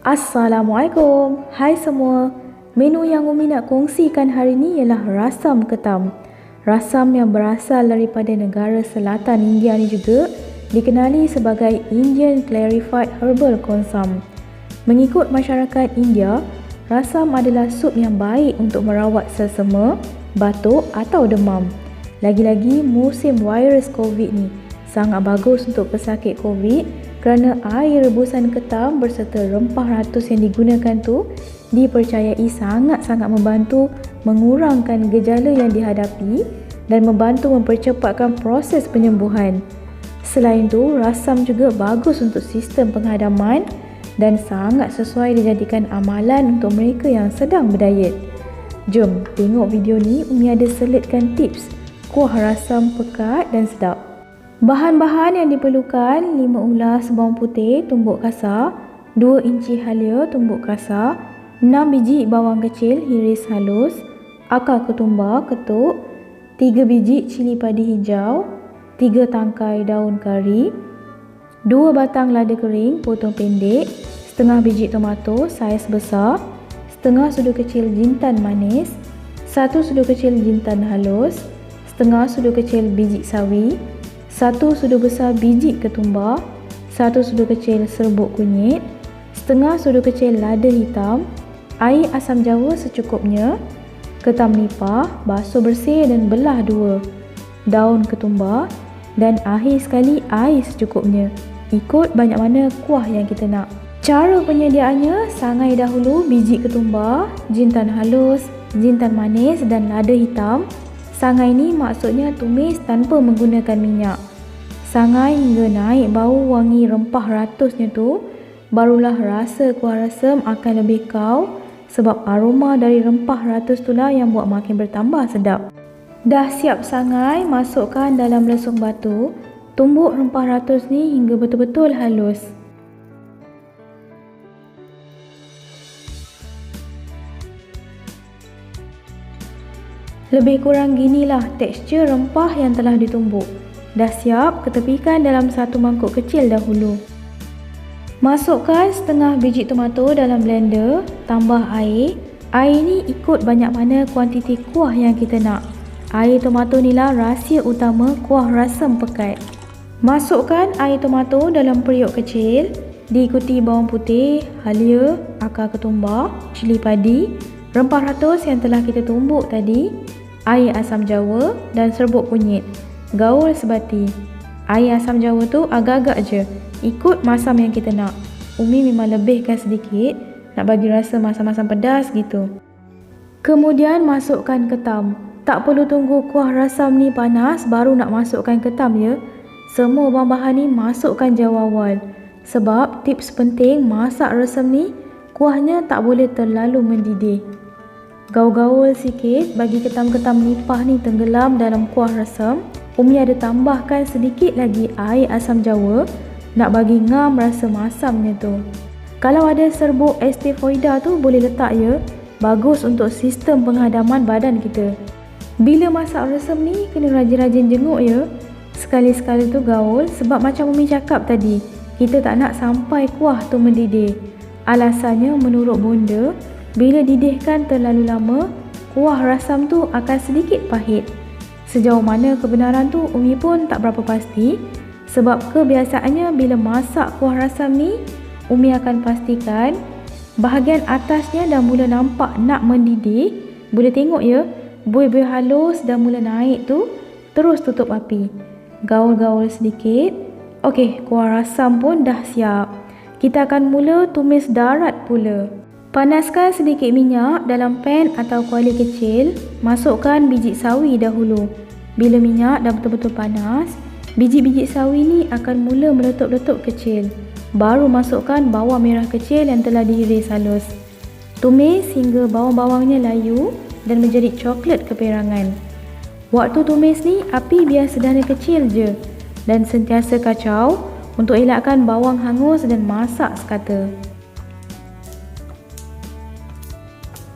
Assalamualaikum. Hai semua. Menu yang Umi nak kongsikan hari ni ialah rasam ketam. Rasam yang berasal daripada negara selatan India ni juga dikenali sebagai Indian Clarified Herbal Consum. Mengikut masyarakat India, rasam adalah sup yang baik untuk merawat selsema, batuk atau demam. Lagi-lagi musim virus COVID ni sangat bagus untuk pesakit COVID kerana air rebusan ketam berserta rempah ratus yang digunakan tu dipercayai sangat-sangat membantu mengurangkan gejala yang dihadapi dan membantu mempercepatkan proses penyembuhan. Selain tu, rasam juga bagus untuk sistem penghadaman dan sangat sesuai dijadikan amalan untuk mereka yang sedang berdiet. Jom tengok video ni, Umi ada selitkan tips kuah rasam pekat dan sedap. Bahan-bahan yang diperlukan: 5 ulas bawang putih tumbuk kasar, 2 inci halia tumbuk kasar, 6 biji bawang kecil hiris halus, akar ketumbar ketuk, 3 biji cili padi hijau, 3 tangkai daun kari, 2 batang lada kering potong pendek, setengah biji tomato saiz besar, setengah sudu kecil jintan manis, 1 sudu kecil jintan halus, setengah sudu kecil biji sawi, 1 sudu besar biji ketumbar, 1 sudu kecil serbuk kunyit, setengah sudu kecil lada hitam, air asam jawa secukupnya, ketam nipah, basuh bersih dan belah 2, daun ketumbar dan akhir sekali air secukupnya. Ikut banyak mana kuah yang kita nak. Cara penyediaannya: sangai dahulu biji ketumbar, jintan halus, jintan manis dan lada hitam. Sangai ni maksudnya tumis tanpa menggunakan minyak. Sangai hingga naik bau wangi rempah ratusnya tu, barulah rasa kuah rasam akan lebih kau, sebab aroma dari rempah ratus itulah yang buat makin bertambah sedap. Dah siap sangai, masukkan dalam lesung batu. Tumbuk rempah ratus ni hingga betul-betul halus. Lebih kurang ginilah tekstur rempah yang telah ditumbuk. Dah siap, ketepikan dalam satu mangkuk kecil dahulu. Masukkan setengah biji tomato dalam blender, tambah air. Air ni ikut banyak mana kuantiti kuah yang kita nak. Air tomato ni lah rahsia utama kuah rasam pekat. Masukkan air tomato dalam periuk kecil, diikuti bawang putih, halia, akar ketumbar, cili padi, rempah ratus yang telah kita tumbuk tadi, air asam jawa dan serbuk kunyit. Gaul sebati. Air asam jawa tu agak-agak je, ikut masam yang kita nak. Umi memang lebihkan sedikit, nak bagi rasa masam-masam pedas gitu. Kemudian masukkan ketam. Tak perlu tunggu kuah rasam ni panas baru nak masukkan ketam ya. Semua bahan-bahan ni masukkan jauh awal. Sebab tips penting masak rasam ni, kuahnya tak boleh terlalu mendidih. Gaul-gaul sikit bagi ketam-ketam nipah ni tenggelam dalam kuah rasam. Umi ada tambahkan sedikit lagi air asam jawa, nak bagi ngam rasa masamnya tu. Kalau ada serbuk estefoida tu boleh letak ya, bagus untuk sistem penghadaman badan kita. Bila masak rasam ni kena rajin-rajin jenguk ya. Sekali-sekala tu gaul, sebab macam Umi cakap tadi, kita tak nak sampai kuah tu mendidih. Alasannya menurut bonda, bila didihkan terlalu lama, kuah rasam tu akan sedikit pahit. Sejauh mana kebenaran tu Umi pun tak berapa pasti, sebab kebiasaannya bila masak kuah rasam ni, Umi akan pastikan bahagian atasnya dah mula nampak nak mendidih. Boleh tengok ya, buih-buih halus dah mula naik tu. Terus tutup api, gaul-gaul sedikit. Okey, kuah rasam pun dah siap. Kita akan mula tumis darat pula. Panaskan sedikit minyak dalam pan atau kuali kecil. Masukkan biji sawi dahulu. Bila minyak dah betul-betul panas, biji-biji sawi ni akan mula meletup-letup kecil. Baru masukkan bawang merah kecil yang telah diiris halus. Tumis hingga bawang-bawangnya layu dan menjadi coklat keperangan. Waktu tumis ni, api biar sederhana kecil je dan sentiasa kacau untuk elakkan bawang hangus dan masak sekata.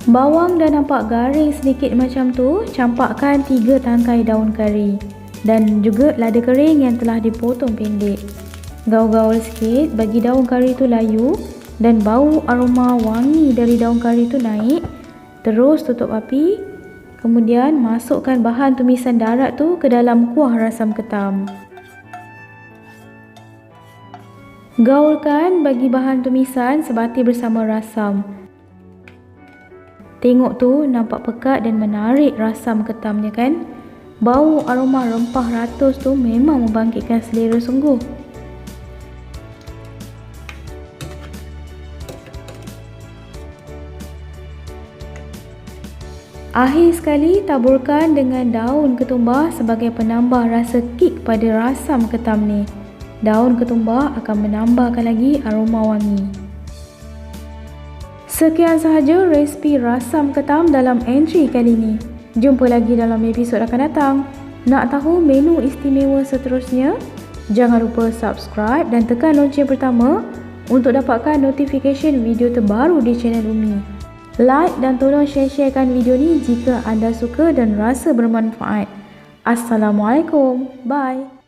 Bawang dah nampak garing sedikit macam tu, campakkan 3 tangkai daun kari dan juga lada kering yang telah dipotong pendek. Gaul-gaul sikit bagi daun kari tu layu dan bau aroma wangi dari daun kari tu naik. Terus tutup api. Kemudian masukkan bahan tumisan darat tu ke dalam kuah rasam ketam. Gaulkan bagi bahan tumisan sebati bersama rasam. Tengok tu nampak pekat dan menarik rasam ketamnya kan? Bau aroma rempah ratus tu memang membangkitkan selera sungguh. Akhir sekali, taburkan dengan daun ketumbar sebagai penambah rasa kick pada rasam ketam ni. Daun ketumbar akan menambahkan lagi aroma wangi. Sekian sahaja resipi rasam ketam dalam entry kali ini. Jumpa lagi dalam episod akan datang. Nak tahu menu istimewa seterusnya? Jangan lupa subscribe dan tekan lonceng pertama untuk dapatkan notification video terbaru di channel Umi. Like dan tolong share-sharekan video ni jika anda suka dan rasa bermanfaat. Assalamualaikum. Bye.